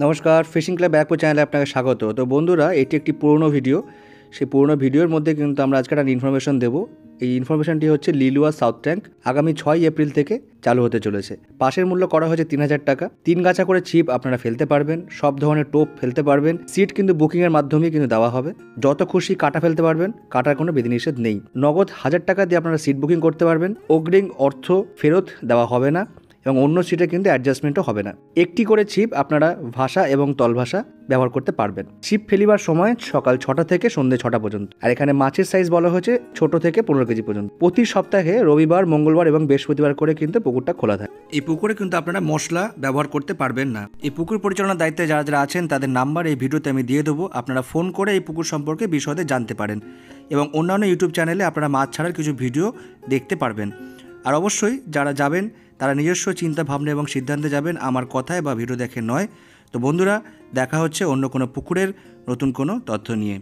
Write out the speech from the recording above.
নমস্কার, fishing club ব্যাকপো চ্যানেলে আপনাকে স্বাগত। তো বন্ধুরা, এটি একটি পুরনো ভিডিও। সেই পুরনো ভিডিওর মধ্যে কিন্তু আমরা আজকে একটা ইনফরমেশন দেবো। এই ইনফরমেশনটি হচ্ছে লিলুয়া সাউথ ট্যাঙ্ক আগামী 6 এপ্রিল থেকে চালু হতে চলেছে। পাশের মূল্য করা হয়েছে 3,000 টাকা। 3 গাছা করে ছিপ আপনারা ফেলতে পারবেন, সব ধরনের টোপ ফেলতে পারবেন। সিট কিন্তু বুকিংয়ের মাধ্যমেই কিন্তু দেওয়া হবে। যত খুশি কাটা ফেলতে পারবেন, কাটার কোনো বিধিনিষেধ নেই। নগদ 1,000 টাকা দিয়ে আপনারা সিট বুকিং করতে পারবেন। অগ্রিম অর্থ ফেরত দেওয়া হবে না এবং অন্য সিটে কিন্তু অ্যাডজাস্টমেন্টও হবে না। একটি করে ছিপ আপনারা ভাষা এবং তলভাষা ব্যবহার করতে পারবেন। ছিপ ফেলিবার সময় সকাল 6টা থেকে সন্ধ্যে 6টা পর্যন্ত। আর এখানে মাছের সাইজ বলা হয়েছে ছোট থেকে 15 কেজি পর্যন্ত। প্রতি সপ্তাহে রবিবার, মঙ্গলবার এবং বৃহস্পতিবার করে কিন্তু পুকুরটা খোলা থাকে। এই পুকুরে কিন্তু আপনারা মশলা ব্যবহার করতে পারবেন না। এই পুকুর পরিচালনার দায়িত্বে যারা যারা আছেন তাদের নাম্বার এই ভিডিওতে আমি দিয়ে দেবো। আপনারা ফোন করে এই পুকুর সম্পর্কে বিশদে জানতে পারেন এবং অন্যান্য ইউটিউব চ্যানেলে আপনারা মাছ ছাড়ার কিছু ভিডিও দেখতে পারবেন। আর অবশ্যই যারা যাবেন তারা নিজস্ব চিন্তা ভাবনা এবং সিদ্ধান্তে যাবেন, আমার কথায় বা ভিডিও দেখে নয়। তো বন্ধুরা, দেখা হচ্ছে অন্য কোনো পুকুরের নতুন কোনো তথ্য নিয়ে।